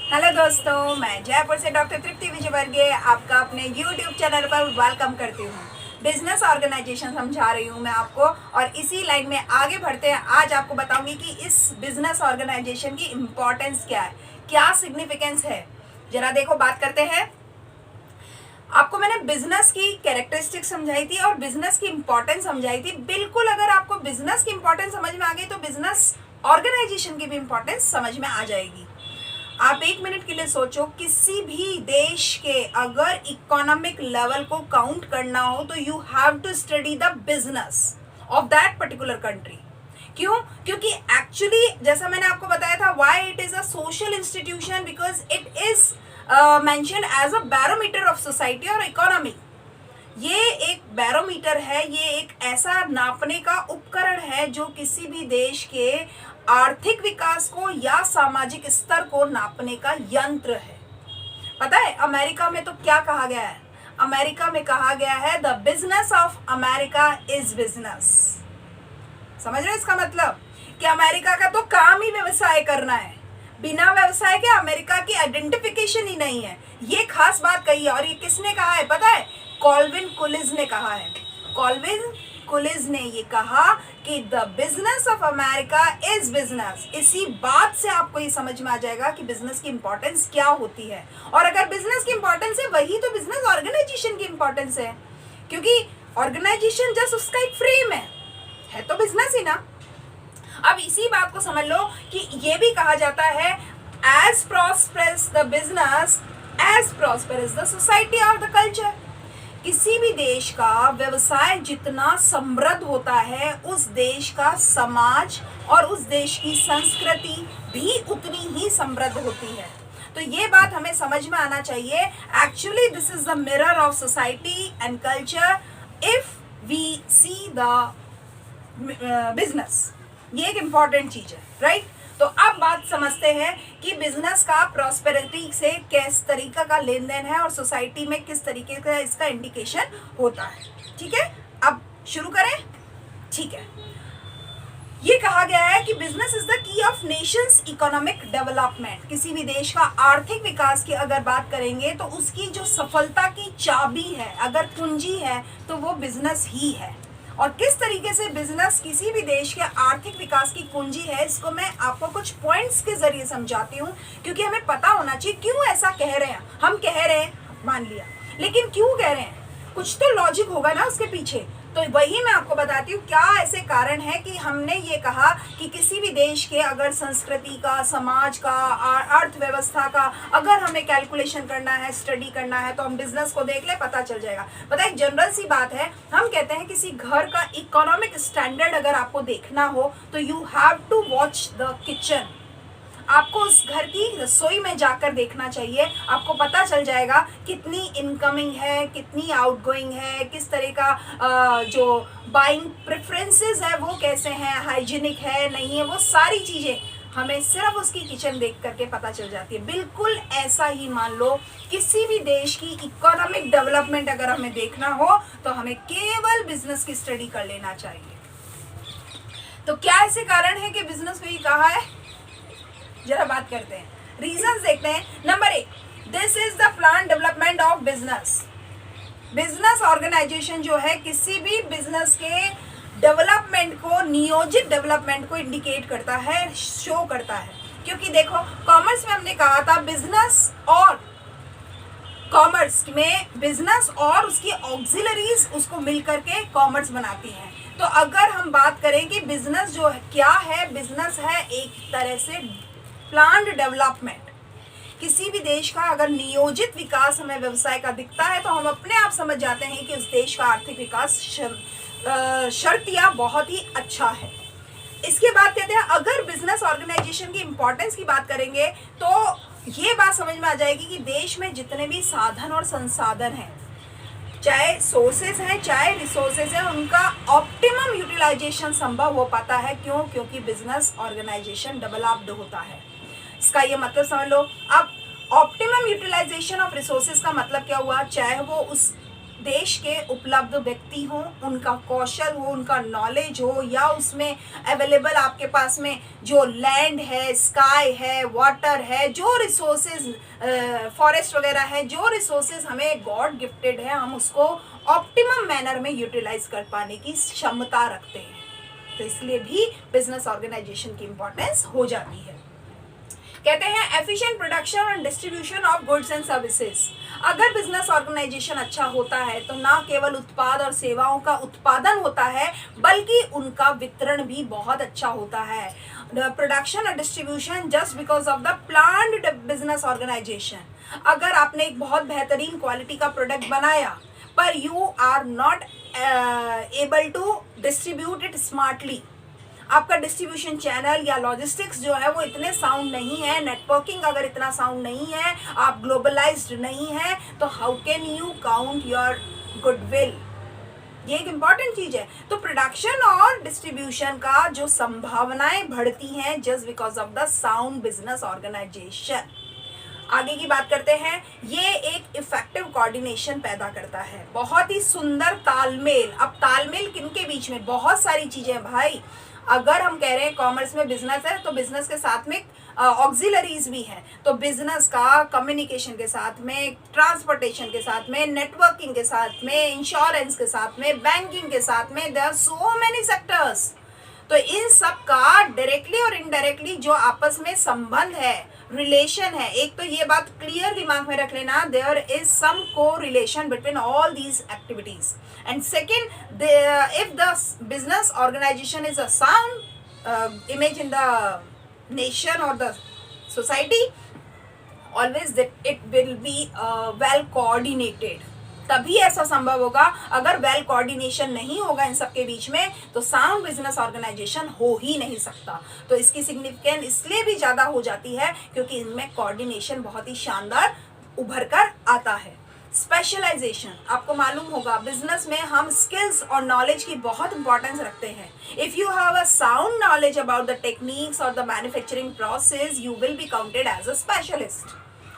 Hello दोस्तों, मैं जयपुर से डॉक्टर तृप्ति विजयवर्गीय आपका अपने यूट्यूब चैनल पर वेलकम करती हूँ। बिजनेस ऑर्गेनाइजेशन समझा रही हूँ मैं आपको, और इसी लाइन में आगे बढ़ते हैं। आज आपको बताऊंगी कि इस बिजनेस ऑर्गेनाइजेशन की इम्पोर्टेंस क्या है, क्या सिग्निफिकेंस है। जरा देखो, बात करते हैं। आपको मैंने बिजनेस की कैरेक्टरिस्टिक समझाई थी और बिजनेस की इंपॉर्टेंस समझाई थी। बिल्कुल, अगर आपको बिजनेस की इंपॉर्टेंस समझ में आ गई तो बिजनेस ऑर्गेनाइजेशन की भी इंपॉर्टेंस समझ में आ जाएगी। आप एक मिनट के लिए सोचो, किसी भी देश के अगर इकोनॉमिक लेवल को काउंट करना हो तो you have to study the business of that particular country. क्यों? क्योंकि एक्चुअली जैसा मैंने आपको बताया था, why it is a social institution, because it is mentioned as a barometer of society और इकोनॉमी। ये एक बैरोमीटर है, ये एक ऐसा नापने का उपकरण है जो किसी भी देश के आर्थिक विकास को या सामाजिक स्तर को नापने का यंत्र है। पता है अमेरिका में तो क्या कहा गया है? अमेरिका में कहा गया है the business of America is business. समझ रहे हो इसका मतलब? कि अमेरिका का तो काम ही व्यवसाय करना है, बिना व्यवसाय के अमेरिका की आइडेंटिफिकेशन ही नहीं है। ये खास बात कही है, और ये किसने कहा है पता है? कॉल्विन कुलिज ने कहा है। कॉल्विन कुलिज ने ये कहा कि the business of America is business. इसी बात से आपको ये समझ में आ जाएगा कि बिजनेस की इंपॉर्टेंस क्या होती है। और अगर बिजनेस की इंपॉर्टेंस है, वही तो बिजनेस ऑर्गेनाइजेशन की इंपॉर्टेंस है, क्योंकि ऑर्गेनाइजेशन जस्ट उसका एक फ्रेम है तो बिजनेस ही ना। अब इसी बात को समझ लो कि ये भी कहा जाता है as prosperous the business as prosperous the society और द कल्चर। किसी भी देश का व्यवसाय जितना समृद्ध होता है, उस देश का समाज और उस देश की संस्कृति भी उतनी ही समृद्ध होती है। तो ये बात हमें समझ में आना चाहिए। Actually this is the mirror of society and culture if we see the business. ये एक इंपॉर्टेंट चीज है, राइट? तो अब बात समझते हैं कि बिजनेस का प्रॉस्पेरिटी से किस तरीका का लेन देन है और सोसाइटी में किस तरीके का इसका इंडिकेशन होता है। ठीक है, अब शुरू करें। ठीक है, ये कहा गया है कि business is the key of Nations economic development. किसी भी देश का आर्थिक विकास की अगर बात करेंगे तो उसकी जो सफलता की चाबी है, अगर कुंजी है, तो वो बिजनेस ही है। और किस तरीके से बिजनेस किसी भी देश के आर्थिक विकास की कुंजी है, इसको मैं आपको कुछ पॉइंट्स के जरिए समझाती हूँ, क्योंकि हमें पता होना चाहिए क्यों ऐसा कह रहे हैं। हम कह रहे हैं, मान लिया, लेकिन क्यों कह रहे हैं? कुछ तो लॉजिक होगा ना उसके पीछे। तो वही मैं आपको बताती हूँ क्या ऐसे कारण है कि हमने ये कहा कि किसी भी देश के अगर संस्कृति का, समाज का, अर्थव्यवस्था का अगर हमें कैलकुलेशन करना है, स्टडी करना है, तो हम बिजनेस को देख ले, पता चल जाएगा। पता है, एक जनरल सी बात है, हम कहते हैं किसी घर का इकोनॉमिक स्टैंडर्ड अगर आपको देखना हो तो you have to watch the kitchen. आपको उस घर की रसोई में जाकर देखना चाहिए, आपको पता चल जाएगा कितनी इनकमिंग है, कितनी आउटगोइंग है, किस तरह का जो बाइंग प्रेफरेंसेस है वो कैसे हैं, हाइजीनिक है नहीं है, वो सारी चीज़ें हमें सिर्फ उसकी किचन देख करके पता चल जाती है। बिल्कुल ऐसा ही मान लो, किसी भी देश की इकोनॉमिक डेवलपमेंट अगर हमें देखना हो तो हमें केवल बिजनेस की स्टडी कर लेना चाहिए। तो क्या ऐसे कारण है कि बिजनेस में ही कहा है? जरा बात करते हैं, रीजंस देखते हैं। Number 1, this is the plan development of business. Business organization जो है किसी भी बिजनेस के डेवलपमेंट को, नियोजित डेवलपमेंट को इंडिकेट करता है, शो करता है। क्योंकि देखो, कॉमर्स में हमने कहा था बिजनेस और कॉमर्स में बिजनेस और उसकी ऑक्सिलरीज उसको मिलकर के कॉमर्स बनाती हैं। तो अगर हम बात करें कि बिजनेस जो है क्या है, बिजनेस है एक तरह से प्लान्ड डेवलपमेंट। किसी भी देश का अगर नियोजित विकास हमें व्यवसाय का दिखता है तो हम अपने आप समझ जाते हैं कि उस देश का आर्थिक विकास शर्तिया बहुत ही अच्छा है। इसके बाद कहते हैं, अगर बिजनेस ऑर्गेनाइजेशन की इंपॉर्टेंस की बात करेंगे तो ये बात समझ में आ जाएगी कि देश में जितने भी साधन और संसाधन हैं, चाहे सोर्सेज हैं चाहे रिसोर्सेज हैं, उनका ऑप्टिमम यूटिलाइजेशन संभव हो पाता है। क्यों? क्योंकि बिजनेस ऑर्गेनाइजेशन डेवलप्ड होता है। इसका ये मतलब समझ लो। अब ऑप्टिमम यूटिलाइजेशन ऑफ रिसोर्सेज का मतलब क्या हुआ? चाहे वो उस देश के उपलब्ध व्यक्ति हों, उनका कौशल हो, उनका नॉलेज हो, या उसमें अवेलेबल आपके पास में जो लैंड है, स्काई है, वाटर है, जो रिसोर्सेज फॉरेस्ट वगैरह है, जो रिसोर्सेज हमें गॉड गिफ्टेड है, हम उसको ऑप्टिमम मैनर में यूटिलाइज कर पाने की क्षमता रखते हैं। तो इसलिए भी बिजनेस ऑर्गेनाइजेशन की इंपॉर्टेंस हो जाती है। कहते हैं efficient production and distribution of goods and services. अगर बिजनेस ऑर्गेनाइजेशन अच्छा होता है तो ना केवल उत्पाद और सेवाओं का उत्पादन होता है, बल्कि उनका वितरण भी बहुत अच्छा होता है। प्रोडक्शन और distribution just because of the planned business organization. अगर आपने एक बहुत बेहतरीन क्वालिटी का प्रोडक्ट बनाया पर you are not able to distribute it smartly, आपका डिस्ट्रीब्यूशन चैनल या लॉजिस्टिक्स जो है वो इतने साउंड नहीं है, नेटवर्किंग अगर इतना साउंड नहीं है, आप ग्लोबलाइज्ड नहीं है, तो how can you count your goodwill. ये एक इम्पॉर्टेंट चीज है। तो प्रोडक्शन और डिस्ट्रीब्यूशन का जो संभावनाएं बढ़ती हैं just because of the sound business organization. आगे की बात करते हैं। ये एक इफेक्टिव कोऑर्डिनेशन पैदा करता है, बहुत ही सुंदर तालमेल। अब तालमेल किनके बीच में? बहुत सारी चीजें हैं भाई। अगर हम कह रहे हैं कॉमर्स में बिजनेस है तो बिजनेस के साथ में ऑक्सिलरीज भी हैं, तो बिजनेस का कम्युनिकेशन के साथ में, ट्रांसपोर्टेशन के साथ में, नेटवर्किंग के साथ में, इंश्योरेंस के साथ में, बैंकिंग के साथ में, there are so many sectors. तो इन सब का डायरेक्टली और इनडायरेक्टली जो आपस में संबंध है, रिलेशन है, एक तो ये बात क्लियर दिमाग में रख लेना, there is some correlation between all these activities. And second, if the business organization is a sound image in the nation or the society, always that it will be well coordinated। तभी ऐसा संभव होगा। अगर well coordination नहीं होगा इन सब के बीच में तो साउंड बिजनेस ऑर्गेनाइजेशन हो ही नहीं सकता। तो इसकी सिग्निफिकेंस इसलिए भी ज़्यादा हो जाती है क्योंकि इनमें कोऑर्डिनेशन बहुत ही शानदार उभर कर आता है। स्पेशलाइजेशन, आपको मालूम होगा बिजनेस में हम स्किल्स और नॉलेज की बहुत इंपॉर्टेंस रखते हैं। If you have a sound knowledge about the techniques और the manufacturing process, you will be counted as a specialist,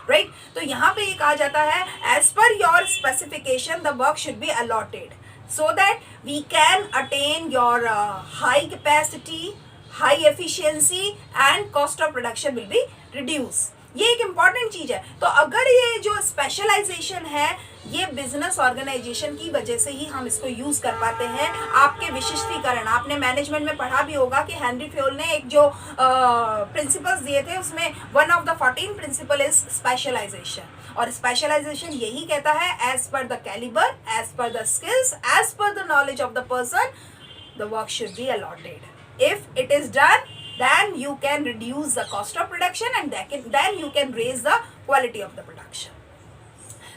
right. तो यहाँ पे ये कहा जाता है as per your specification the work should be allotted so that we can attain your high capacity, high efficiency and cost of production will be reduce. ये एक important चीज है। तो अगर ये जो स्पेशलाइजेशन है ये बिजनेस ऑर्गेनाइजेशन की वजह से ही हम इसको यूज कर पाते हैं। आपके विशिष्टीकरण, आपने मैनेजमेंट में पढ़ा भी होगा कि हेनरी फ्योल ने एक जो प्रिंसिपल्स दिए थे उसमें one of the 14 principle is specialization. और स्पेशलाइजेशन यही कहता है as per the calibre, as per the skills, as per the knowledge of the person the work should be allotted. If it is done then you can reduce the cost of production and then you can raise the quality of the production।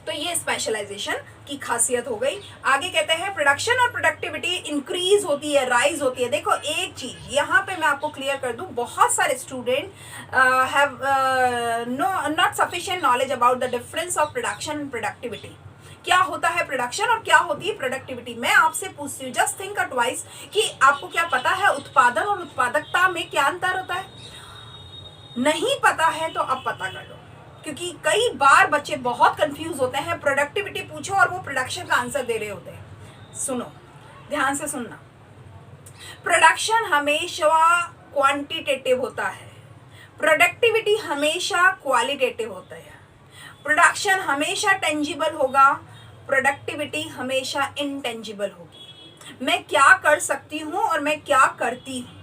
तो ये specialisation की खासियत हो गई। आगे कहते हैं production और प्रोडक्टिविटी इंक्रीज होती है, राइज होती है। देखो एक चीज यहाँ पे मैं आपको क्लियर कर दूं, बहुत सारे student have not sufficient knowledge about the difference of production and productivity. क्या होता है प्रोडक्शन और क्या होती है प्रोडक्टिविटी। मैं आपसे पूछती हूँ, जस्ट थिंक ट्वाइस कि आपको क्या पता है उत्पादन और उत्पादकता में क्या अंतर होता है? नहीं पता है तो अब पता कर लो, क्योंकि कई बार बच्चे बहुत कंफ्यूज होते हैं। प्रोडक्टिविटी पूछो और वो प्रोडक्शन का आंसर दे रहे होते हैं। सुनो, ध्यान से सुनना। प्रोडक्शन हमेशा क्वांटिटेटिव होता है, प्रोडक्टिविटी हमेशा क्वालिटेटिव होता है। प्रोडक्शन हमेशा टेंजिबल होगा, प्रोडक्टिविटी हमेशा इनटेंजिबल होगी। मैं क्या कर सकती हूँ और मैं क्या करती हूँ,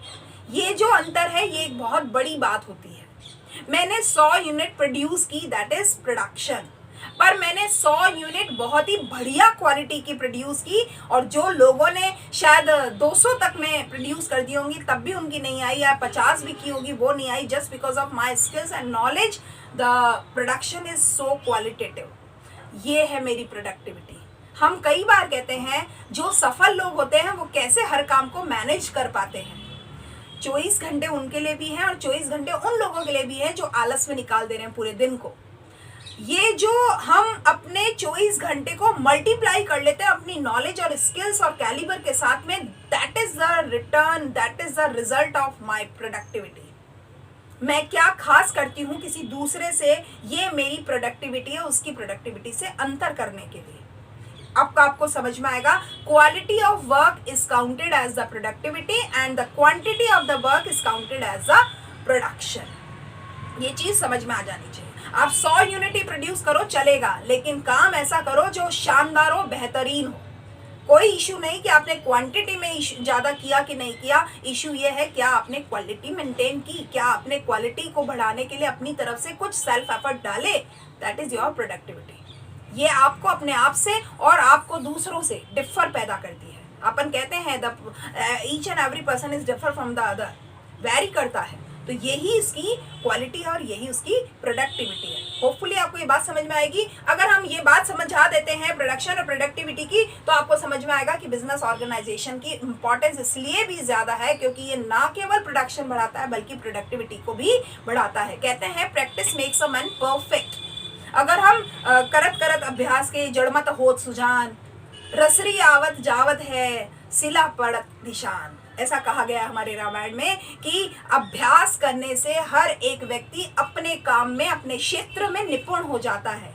ये जो अंतर है ये एक बहुत बड़ी बात होती है। मैंने 100 यूनिट प्रोड्यूस की, दैट इज प्रोडक्शन, पर मैंने 100 यूनिट बहुत ही बढ़िया क्वालिटी की प्रोड्यूस की और जो लोगों ने शायद 200 तक में प्रोड्यूस कर दी होंगी तब भी उनकी नहीं आई, या 50 भी की होगी वो नहीं आई, just because of my skills and knowledge the production is so qualitative. ये है मेरी प्रोडक्टिविटी। हम कई बार कहते हैं जो सफल लोग होते हैं वो कैसे हर काम को मैनेज कर पाते हैं। 24 घंटे उनके लिए भी हैं और 24 घंटे उन लोगों के लिए भी हैं जो आलस में निकाल दे रहे हैं पूरे दिन को। ये जो हम अपने 24 घंटे को मल्टीप्लाई कर लेते हैं अपनी नॉलेज और स्किल्स और कैलिबर के साथ में, that is the return, that is the result of my productivity. मैं क्या खास करती हूँ किसी दूसरे से, ये मेरी प्रोडक्टिविटी है उसकी प्रोडक्टिविटी से अंतर करने के लिए। आपको समझ में आएगा। Quality of work is counted as the productivity and the quantity of the work is counted as the production. ये चीज समझ में आ जानी चाहिए। आप 100 यूनिट ही प्रोड्यूस करो चलेगा, लेकिन काम ऐसा करो जो शानदार हो, बेहतरीन हो। कोई इशू नहीं कि आपने क्वांटिटी में ज्यादा किया कि नहीं किया, इशू ये है क्या आपने क्वालिटी मेंटेन की, क्या आपने क्वालिटी को बढ़ाने के लिए अपनी तरफ से कुछ सेल्फ एफर्ट डाले। That is your productivity. ये आपको अपने आप से और आपको दूसरों से डिफर पैदा करती है। अपन कहते हैं the each and every person is differ from the other, very करता है। तो यही इसकी क्वालिटी है और यही उसकी प्रोडक्टिविटी है। होपफुली आपको ये बात समझ में आएगी। अगर हम ये बात समझा देते हैं प्रोडक्शन और प्रोडक्टिविटी की, तो आपको समझ में आएगा कि बिजनेस ऑर्गेनाइजेशन की इंपॉर्टेंस इसलिए भी ज्यादा है क्योंकि ये ना केवल प्रोडक्शन बढ़ाता है बल्कि प्रोडक्टिविटी को भी बढ़ाता है। कहते हैं practice makes a man perfect. अगर हम करत करत अभ्यास के जड़मत होत सुजान, रसरी आवत जावत है सिला पड़त निशान, ऐसा कहा गया हमारे रामायण में कि अभ्यास करने से हर एक व्यक्ति अपने काम में, अपने क्षेत्र में निपुण हो जाता है।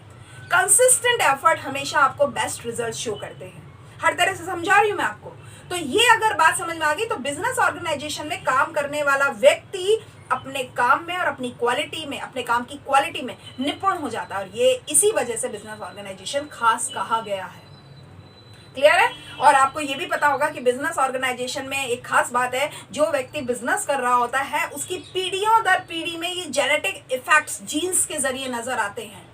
कंसिस्टेंट एफर्ट हमेशा आपको बेस्ट रिजल्ट शो करते हैं। हर तरह से समझा रही हूं मैं आपको। तो ये अगर बात समझ में आ गई तो बिजनेस ऑर्गेनाइजेशन में काम करने वाला व्यक्ति अपने काम में और अपनी क्वालिटी में, अपने काम की क्वालिटी में निपुण हो जाता है। और ये इसी वजह से बिजनेस ऑर्गेनाइजेशन खास कहा गया है। क्लियर है? और आपको ये भी पता होगा कि बिजनेस ऑर्गेनाइजेशन में एक खास बात है, जो व्यक्ति बिजनेस कर रहा होता है उसकी पीढ़ियों दर पीढ़ी में ये जेनेटिक इफेक्ट्स जीन्स के जरिए नजर आते हैं।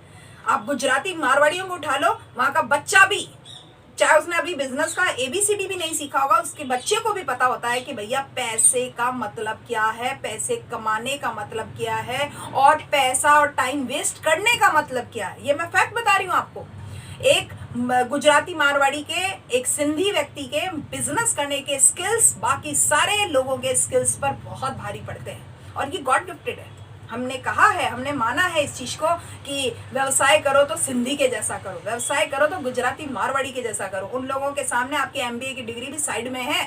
आप गुजराती मारवाड़ियों को उठा लो, वहां का बच्चा भी, चाहे उसने अभी बिजनेस का ABCD भी नहीं सीखा होगा, उसके बच्चे को भी पता होता है कि भैया पैसे का मतलब क्या है, पैसे कमाने का मतलब क्या है, और पैसा और टाइम वेस्ट करने का मतलब क्या है। ये मैं फैक्ट बता रही हूँ आपको। एक गुजराती मारवाड़ी के, एक सिंधी व्यक्ति के बिजनेस करने के स्किल्स बाकी सारे लोगों के स्किल्स पर बहुत भारी पड़ते हैं और ये गॉड गिफ्टेड है। हमने कहा है, हमने माना है इस चीज को कि व्यवसाय करो तो सिंधी के जैसा करो, व्यवसाय करो तो गुजराती मारवाड़ी के जैसा करो। उन लोगों के सामने आपकी MBA की डिग्री भी साइड में है।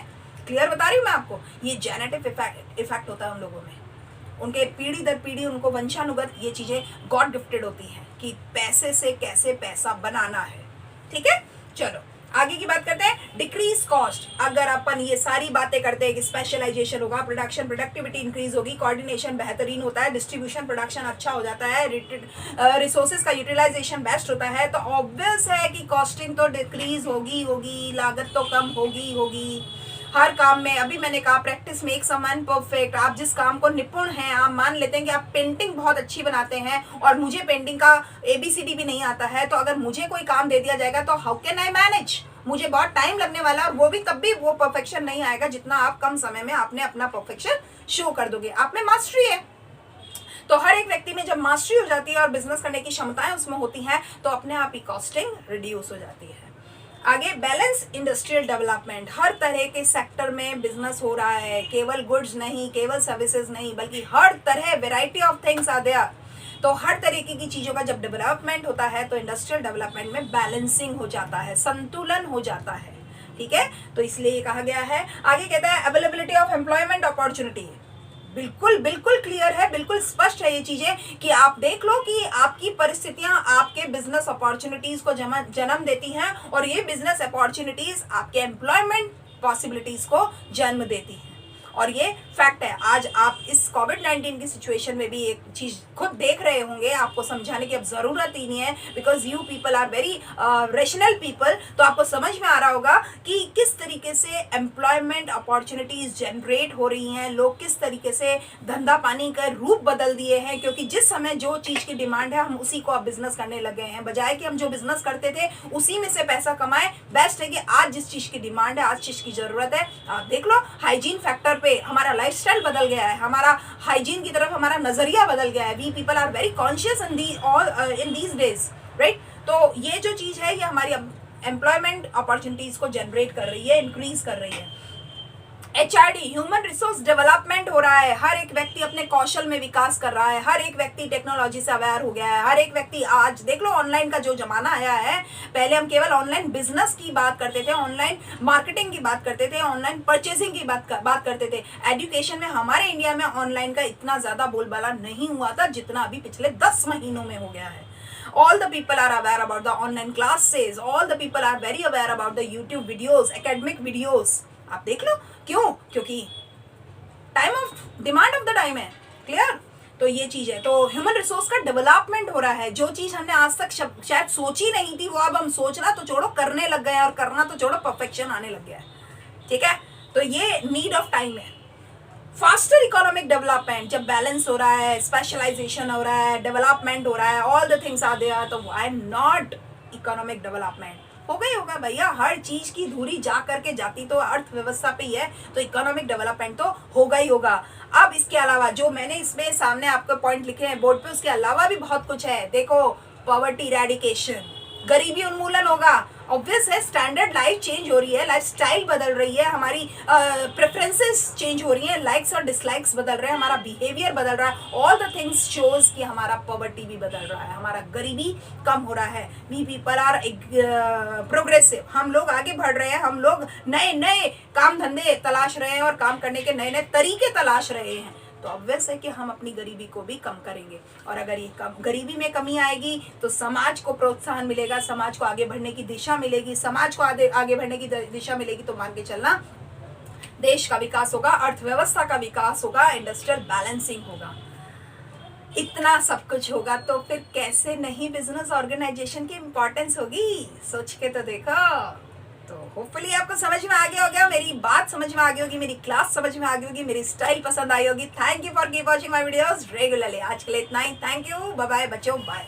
क्लियर बता रही हूँ मैं आपको। ये जेनेटिक इफेक्ट होता है उन लोगों में, उनके पीढ़ी दर पीढ़ी उनको वंशानुगत ये चीजें गॉड गिफ्टेड होती हैं कि पैसे से कैसे पैसा बनाना है। ठीक है, चलो आगे की बात करते हैं। Decrease cost. अगर अपन ये सारी बातें करते हैं कि स्पेशलाइजेशन होगा, प्रोडक्शन प्रोडक्टिविटी इंक्रीज होगी, कोऑर्डिनेशन बेहतरीन होता है, डिस्ट्रीब्यूशन प्रोडक्शन अच्छा हो जाता है, रिसोर्सेज का यूटिलाइजेशन बेस्ट होता है, तो ऑब्वियस है कि कॉस्टिंग तो डिक्रीज होगी, लागत तो कम होगी। हर काम में, अभी मैंने कहा practice makes a man perfect. आप जिस काम को निपुण हैं, आप मान लेते हैं कि आप पेंटिंग बहुत अच्छी बनाते हैं और मुझे पेंटिंग का ABCD भी नहीं आता है, तो अगर मुझे कोई काम दे दिया जाएगा तो हाउ कैन आई मैनेज, मुझे बहुत टाइम लगने वाला है और वो भी तब भी वो परफेक्शन नहीं आएगा जितना आप कम समय में आपने अपना परफेक्शन शो कर दोगे। आप में मास्टरी है। तो हर एक व्यक्ति में जब मास्टरी हो जाती है और बिजनेस करने की क्षमताएं उसमें होती हैं तो अपने आप ही कॉस्टिंग रिड्यूस हो जाती है। आगे बैलेंस इंडस्ट्रियल डेवलपमेंट। हर तरह के सेक्टर में बिजनेस हो रहा है, केवल गुड्स नहीं, केवल सर्विसेज नहीं, बल्कि हर तरह variety of things are there. तो हर तरीके की चीजों का जब डेवलपमेंट होता है तो इंडस्ट्रियल डेवलपमेंट में बैलेंसिंग हो जाता है, संतुलन हो जाता है। ठीक है, तो इसलिए ये कहा गया है। आगे कहता है अवेलेबिलिटी ऑफ एम्प्लॉयमेंट अपॉर्चुनिटी। बिल्कुल क्लियर है, बिल्कुल स्पष्ट है ये चीजें कि आप देख लो कि आपकी परिस्थितियां आपके बिजनेस अपॉर्चुनिटीज को जन्म देती हैं और ये बिजनेस अपॉर्चुनिटीज आपके एम्प्लॉयमेंट पॉसिबिलिटीज को जन्म देती हैं। और ये फैक्ट है। आज आप इस कोविड-19 की सिचुएशन में भी एक चीज खुद देख रहे होंगे, आपको समझाने की अब जरूरत ही नहीं है, because you people are very rational people. तो आपको समझ में आ रहा होगा कि किस तरीके से एम्प्लॉयमेंट अपॉर्चुनिटीज जनरेट हो रही हैं, लोग किस तरीके से धंधा पानी का रूप बदल दिए हैं, क्योंकि जिस समय जो चीज की डिमांड है हम उसी को अब बिजनेस करने लगे हैं, बजाय कि हम जो बिजनेस करते थे उसी में से पैसा कमाएं। बेस्ट है कि आज जिस चीज की डिमांड है, आज चीज की जरूरत है, आप देख लो हाइजीन फैक्टर पे हमारा लाइफस्टाइल बदल गया है, हमारा हाइजीन की तरफ हमारा नजरिया बदल गया है। We people are very conscious in these days, right. तो ये जो चीज है ये हमारी एम्प्लॉयमेंट अपॉर्चुनिटीज को जनरेट कर रही है, इंक्रीज कर रही है। HRD ह्यूमन रिसोर्स डेवलपमेंट हो रहा है, हर एक व्यक्ति अपने कौशल में विकास कर रहा है, हर एक व्यक्ति टेक्नोलॉजी से अवेयर हो गया है, हर एक व्यक्ति आज देख लो ऑनलाइन का जो जमाना आया है। पहले हम केवल ऑनलाइन बिजनेस की बात करते थे, ऑनलाइन मार्केटिंग की बात करते थे, ऑनलाइन परचेसिंग की बात करते थे। एजुकेशन में हमारे इंडिया में ऑनलाइन का इतना ज्यादा बोलबाला नहीं हुआ था जितना अभी पिछले 10 महीनों में हो गया है। All the people are aware about the online classes, all the people are very aware about the YouTube videos, academic videos। आप देख लो क्यों, क्योंकि time of demand of the time है। क्लियर? तो ये चीज है। तो ह्यूमन रिसोर्स का डेवलपमेंट हो रहा है। जो चीज हमने आज तक शायद सोची नहीं थी वो अब हम सोचना तो छोड़ो करने लग गए हैं, और करना तो छोड़ो परफेक्शन आने लग गया है। ठीक है, तो ये नीड ऑफ टाइम है। फास्टर इकोनॉमिक डेवलपमेंट, जब बैलेंस हो रहा है, स्पेशलाइजेशन हो रहा है, डेवलपमेंट हो रहा है, all the things are there, तो व्हाई नॉट इकोनॉमिक डेवलपमेंट? होगा ही होगा भैया, हर चीज की धुरी जा करके जाती तो अर्थव्यवस्था पे ही है, तो इकोनॉमिक डेवलपमेंट तो होगा ही होगा। अब इसके अलावा जो मैंने इसमें सामने आपको पॉइंट लिखे हैं बोर्ड पे, उसके अलावा भी बहुत कुछ है। देखो, पॉवर्टी इरेडिकेशन, गरीबी उन्मूलन होगा। ऑब्वियस है, स्टैंडर्ड लाइफ चेंज हो रही है, लाइफ स्टाइल बदल रही है, हमारी प्रेफरेंसेस चेंज हो रही है, लाइक्स और डिसलाइक्स बदल रहे हैं, हमारा बिहेवियर बदल रहा है। ऑल द थिंग्स शोज कि हमारा पॉवर्टी भी बदल रहा है, हमारा गरीबी कम हो रहा है। वी पीपल आर प्रोग्रेसिव, हम लोग आगे बढ़ रहे हैं, हम लोग नए नए काम धंधे तलाश रहे हैं और काम करने के नए नए तरीके तलाश रहे हैं। तो ऑब्वियस है कि हम अपनी गरीबी को भी कम करेंगे, और अगर ये गरीबी में कमी आएगी तो समाज को प्रोत्साहन मिलेगा, समाज को आगे बढ़ने की दिशा मिलेगी, समाज को आगे बढ़ने की दिशा मिलेगी, तो मान के चलना देश का विकास होगा, अर्थव्यवस्था का विकास होगा, इंडस्ट्रियल बैलेंसिंग होगा। इतना सब कुछ होगा तो फिर कैसे नहीं बिजनेस ऑर्गेनाइजेशन की इंपॉर्टेंस होगी, सोच के तो देखो। तो होपफुली आपको समझ में आ गया होगा, मेरी बात समझ में आ गई होगी, मेरी क्लास समझ में आ गई होगी, मेरी स्टाइल पसंद आई होगी। Thank you for keep watching my videos regularly. आज के लिए इतना ही। थैंक यू, बाय बाय बच्चों, बाय।